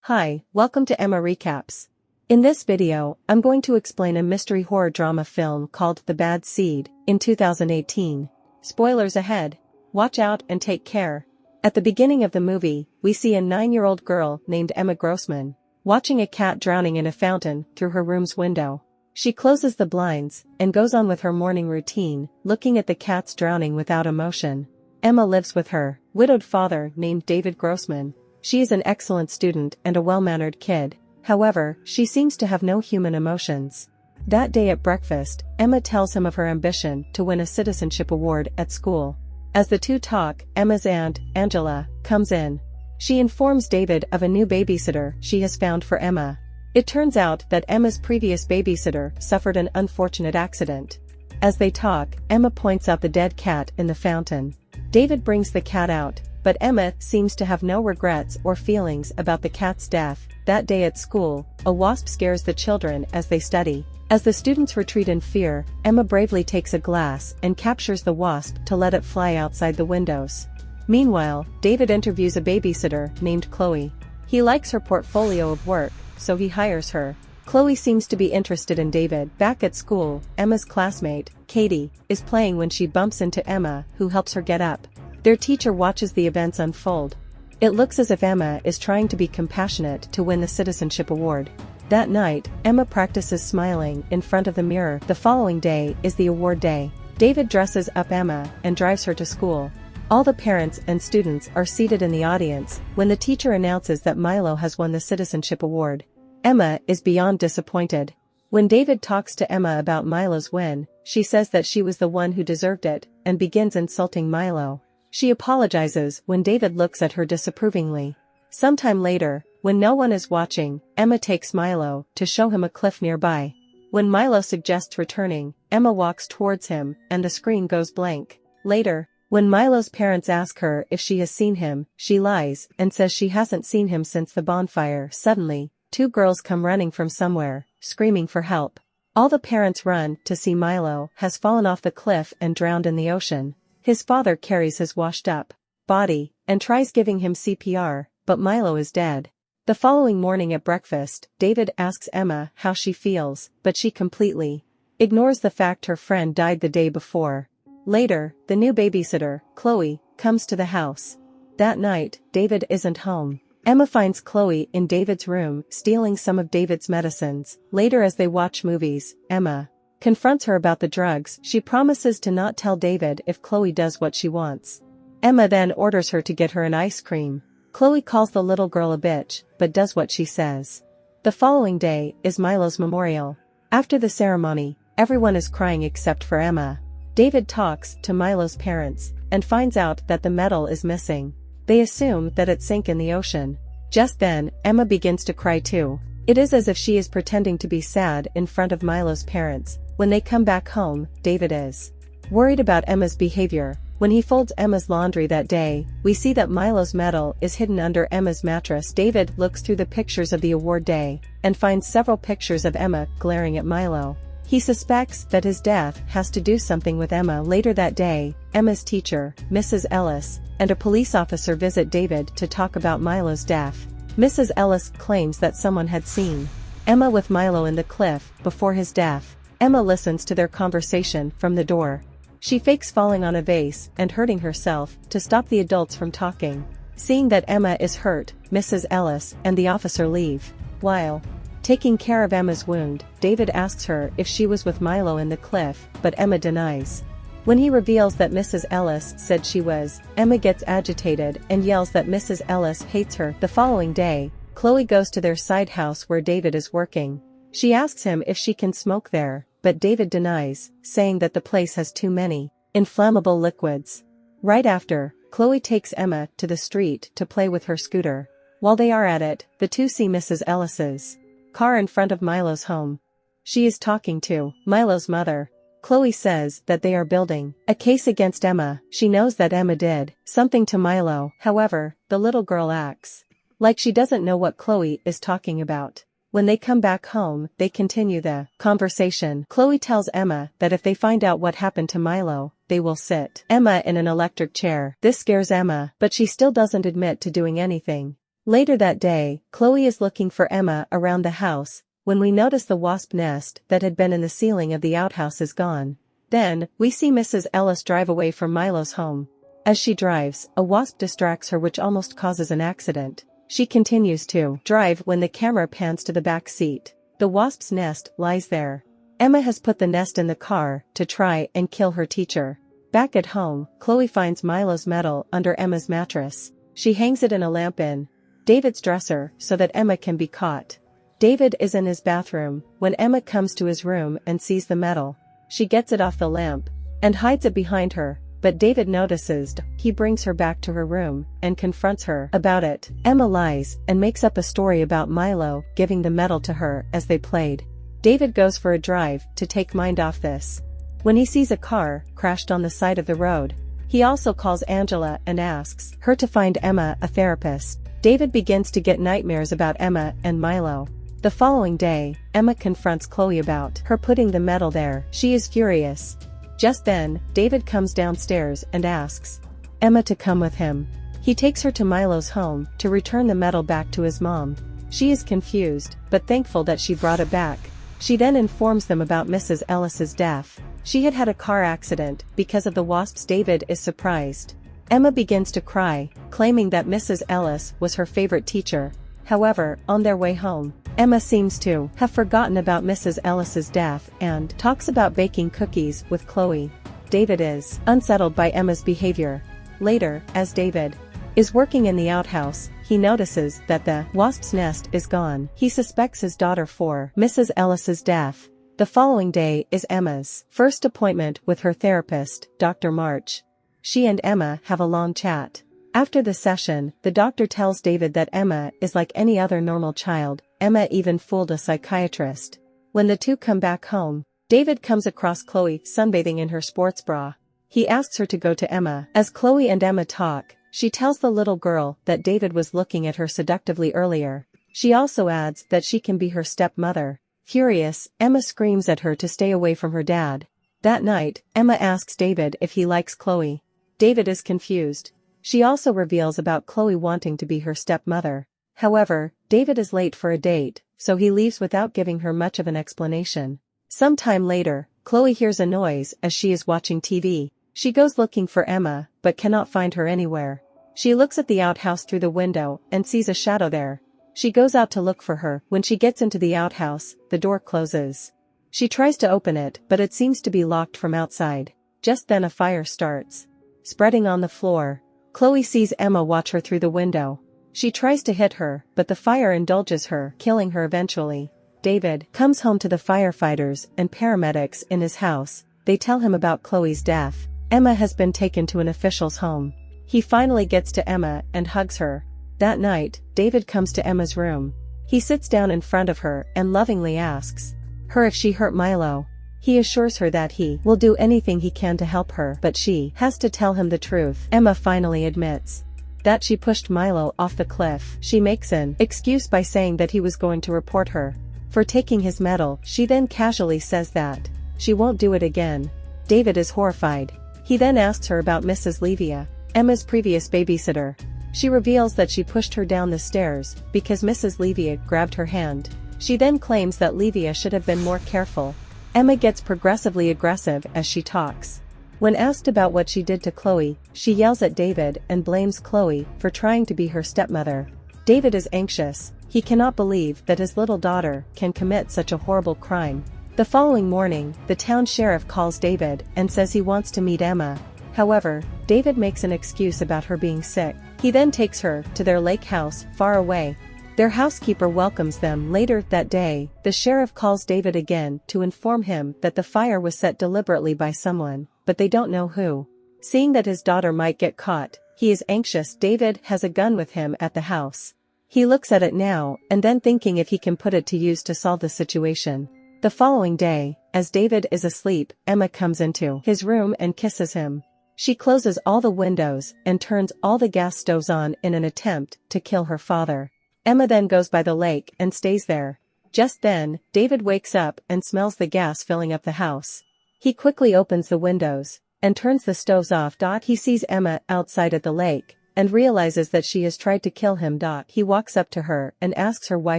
Hi, welcome to Emma Recaps. In this video, I'm going to explain a mystery horror drama film called The Bad Seed, in 2018. Spoilers ahead. Watch out and take care. At the beginning of the movie, we see a 9-year-old girl named Emma Grossman, watching a cat drowning in a fountain through her room's window. She closes the blinds and goes on with her morning routine, looking at the cat's drowning without emotion. Emma lives with her widowed father named David Grossman. She is an excellent student and a well-mannered kid. However, she seems to have no human emotions. That day at breakfast, Emma tells him of her ambition to win a citizenship award at school. As the two talk, Emma's aunt, Angela, comes in. She informs David of a new babysitter she has found for Emma. It turns out that Emma's previous babysitter suffered an unfortunate accident. As they talk, Emma points out the dead cat in the fountain. David brings the cat out, but Emma seems to have no regrets or feelings about the cat's death. That day at school, a wasp scares the children as they study. As the students retreat in fear, Emma bravely takes a glass and captures the wasp to let it fly outside the windows. Meanwhile, David interviews a babysitter named Chloe. He likes her portfolio of work, so he hires her. Chloe seems to be interested in David. Back at school, Emma's classmate, Katie, is playing when she bumps into Emma, who helps her get up. Their teacher watches the events unfold. It looks as if Emma is trying to be compassionate to win the citizenship award. That night, Emma practices smiling in front of the mirror. The following day is the award day. David dresses up Emma and drives her to school. All the parents and students are seated in the audience when the teacher announces that Milo has won the citizenship award. Emma is beyond disappointed. When David talks to Emma about Milo's win, she says that she was the one who deserved it and begins insulting Milo. She apologizes when David looks at her disapprovingly. Sometime later, when no one is watching, Emma takes Milo to show him a cliff nearby. When Milo suggests returning, Emma walks towards him and the screen goes blank. Later, when Milo's parents ask her if she has seen him, she lies and says she hasn't seen him since the bonfire. Suddenly, two girls come running from somewhere, screaming for help. All the parents run to see Milo has fallen off the cliff and drowned in the ocean. His father carries his washed-up body and tries giving him CPR, but Milo is dead. The following morning at breakfast, David asks Emma how she feels, but she completely ignores the fact her friend died the day before. Later, the new babysitter, Chloe, comes to the house. That night, David isn't home. Emma finds Chloe in David's room, stealing some of David's medicines. Later, as they watch movies, Emma confronts her about the drugs. She promises to not tell David if Chloe does what she wants. Emma then orders her to get her an ice cream. Chloe calls the little girl a bitch, but does what she says. The following day is Milo's memorial. After the ceremony, everyone is crying except for Emma. David talks to Milo's parents and finds out that the medal is missing. They assume that it sank in the ocean. Just then, Emma begins to cry too. It is as if she is pretending to be sad in front of Milo's parents. When they come back home, David is worried about Emma's behavior. When he folds Emma's laundry that day, we see that Milo's medal is hidden under Emma's mattress. David looks through the pictures of the award day and finds several pictures of Emma glaring at Milo. He suspects that his death has to do something with Emma. Later that day, Emma's teacher, Mrs. Ellis, and a police officer visit David to talk about Milo's death. Mrs. Ellis claims that someone had seen Emma with Milo in the cliff before his death. Emma listens to their conversation from the door. She fakes falling on a vase and hurting herself to stop the adults from talking. Seeing that Emma is hurt, Mrs. Ellis and the officer leave. While taking care of Emma's wound, David asks her if she was with Milo in the cliff, but Emma denies. When he reveals that Mrs. Ellis said she was, Emma gets agitated and yells that Mrs. Ellis hates her. The following day, Chloe goes to their side house where David is working. She asks him if she can smoke there, but David denies, saying that the place has too many inflammable liquids. Right after, Chloe takes Emma to the street to play with her scooter. While they are at it, the two see Mrs. Ellis's car in front of Milo's home. She is talking to Milo's mother. Chloe says that they are building a case against Emma. She knows that Emma did something to Milo. However, the little girl acts like she doesn't know what Chloe is talking about. When they come back home, they continue the conversation. Chloe tells Emma that if they find out what happened to Milo, they will sit Emma in an electric chair. This scares Emma, but she still doesn't admit to doing anything. Later that day, Chloe is looking for Emma around the house, when we notice the wasp nest that had been in the ceiling of the outhouse is gone. Then, we see Mrs. Ellis drive away from Milo's home. As she drives, a wasp distracts her which almost causes an accident. She continues to drive when the camera pans to the back seat. The wasp's nest lies there. Emma has put the nest in the car to try and kill her teacher. Back at home, Chloe finds Milo's medal under Emma's mattress. She hangs it in a lamp in David's dresser so that Emma can be caught. David is in his bathroom when Emma comes to his room and sees the medal. She gets it off the lamp and hides it behind her, but David notices. He brings her back to her room and confronts her about it. Emma lies and makes up a story about Milo giving the medal to her as they played. David goes for a drive to take mind off this. When he sees a car crashed on the side of the road, he also calls Angela and asks her to find Emma a therapist. David begins to get nightmares about Emma and Milo. The following day, Emma confronts Chloe about her putting the medal there. She is furious. Just then, David comes downstairs and asks Emma to come with him. He takes her to Milo's home to return the medal back to his mom. She is confused, but thankful that she brought it back. She then informs them about Mrs. Ellis's death. She had had a car accident because of the wasps. David is surprised. Emma begins to cry, claiming that Mrs. Ellis was her favorite teacher. However, on their way home, Emma seems to have forgotten about Mrs. Ellis's death and talks about baking cookies with Chloe. David is unsettled by Emma's behavior. Later, as David is working in the outhouse, he notices that the wasp's nest is gone. He suspects his daughter for Mrs. Ellis's death. The following day is Emma's first appointment with her therapist, Dr. March. She and Emma have a long chat. After the session, the doctor tells David that Emma is like any other normal child. Emma even fooled a psychiatrist. When the two come back home, David comes across Chloe sunbathing in her sports bra. He asks her to go to Emma. As Chloe and Emma talk, she tells the little girl that David was looking at her seductively earlier. She also adds that she can be her stepmother. Furious, Emma screams at her to stay away from her dad. That night, Emma asks David if he likes Chloe. David is confused. She also reveals about Chloe wanting to be her stepmother. However, David is late for a date, so he leaves without giving her much of an explanation. Sometime later, Chloe hears a noise as she is watching TV. She goes looking for Emma, but cannot find her anywhere. She looks at the outhouse through the window and sees a shadow there. She goes out to look for her. When she gets into the outhouse, the door closes. She tries to open it, but it seems to be locked from outside. Just then a fire starts spreading on the floor. Chloe sees Emma watch her through the window. She tries to hit her, but the fire indulges her, killing her eventually. David comes home to the firefighters and paramedics in his house. They tell him about Chloe's death. Emma has been taken to an official's home. He finally gets to Emma and hugs her. That night, David comes to Emma's room. He sits down in front of her and lovingly asks her if she hurt Milo. He assures her that he will do anything he can to help her, but she has to tell him the truth. Emma finally admits that she pushed Milo off the cliff. She makes an excuse by saying that he was going to report her for taking his medal. She then casually says that she won't do it again. David is horrified. He then asks her about Mrs. Levia, Emma's previous babysitter. She reveals that she pushed her down the stairs because Mrs. Levia grabbed her hand. She then claims that Levia should have been more careful. Emma gets progressively aggressive as she talks. When asked about what she did to Chloe, she yells at David and blames Chloe for trying to be her stepmother. David is anxious. He cannot believe that his little daughter can commit such a horrible crime. The following morning, the town sheriff calls David and says he wants to meet Emma. However, David makes an excuse about her being sick. He then takes her to their lake house, far away. Their housekeeper welcomes them. Later that day, the sheriff calls David again to inform him that the fire was set deliberately by someone, but they don't know who. Seeing that his daughter might get caught, he is anxious. David has a gun with him at the house. He looks at it now and then thinking if he can put it to use to solve the situation. The following day, as David is asleep, Emma comes into his room and kisses him. She closes all the windows and turns all the gas stoves on in an attempt to kill her father. Emma then goes by the lake and stays there. Just then, David wakes up and smells the gas filling up the house. He quickly opens the windows and turns the stoves off. He sees Emma outside at the lake. and realizes that she has tried to kill him. He walks up to her and asks her why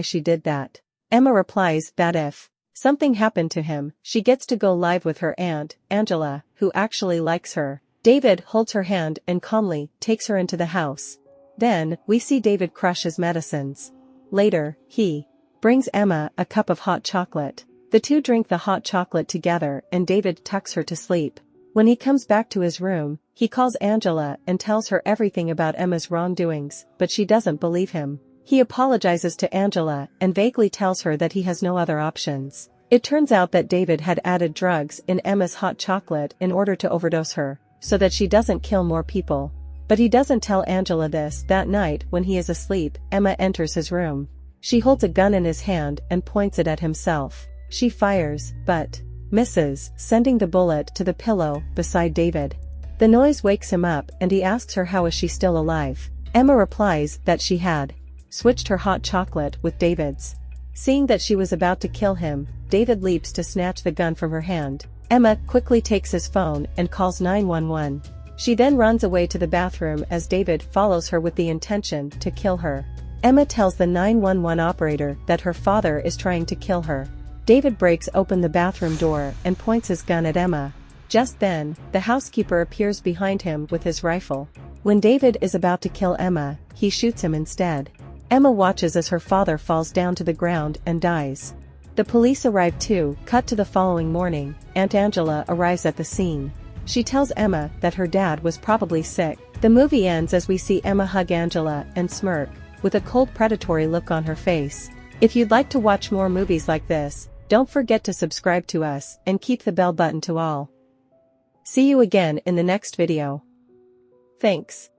she did that. Emma replies that if something happened to him, she gets to go live with her aunt, Angela, who actually likes her. David holds her hand and calmly takes her into the house. Then, we see David crush his medicines. Later, he brings Emma a cup of hot chocolate. The two drink the hot chocolate together and David tucks her to sleep. When he comes back to his room, he calls Angela and tells her everything about Emma's wrongdoings, but she doesn't believe him. He apologizes to Angela and vaguely tells her that he has no other options. It turns out that David had added drugs in Emma's hot chocolate in order to overdose her, so that she doesn't kill more people. But he doesn't tell Angela this. That night, when he is asleep, Emma enters his room. She holds a gun in his hand and points it at himself. She fires, but misses, sending the bullet to the pillow beside David. The noise wakes him up and he asks her how is she still alive. Emma replies that she had switched her hot chocolate with David's. Seeing that she was about to kill him, David leaps to snatch the gun from her hand. Emma quickly takes his phone and calls 911. She then runs away to the bathroom as David follows her with the intention to kill her. Emma tells the 911 operator that her father is trying to kill her. David breaks open the bathroom door and points his gun at Emma. Just then, the housekeeper appears behind him with his rifle. When David is about to kill Emma, he shoots him instead. Emma watches as her father falls down to the ground and dies. The police arrive too. Cut to the following morning, Aunt Angela arrives at the scene. She tells Emma that her dad was probably sick. The movie ends as we see Emma hug Angela and smirk, with a cold predatory look on her face. If you'd like to watch more movies like this, don't forget to subscribe to us and keep the bell button to all. See you again in the next video. Thanks.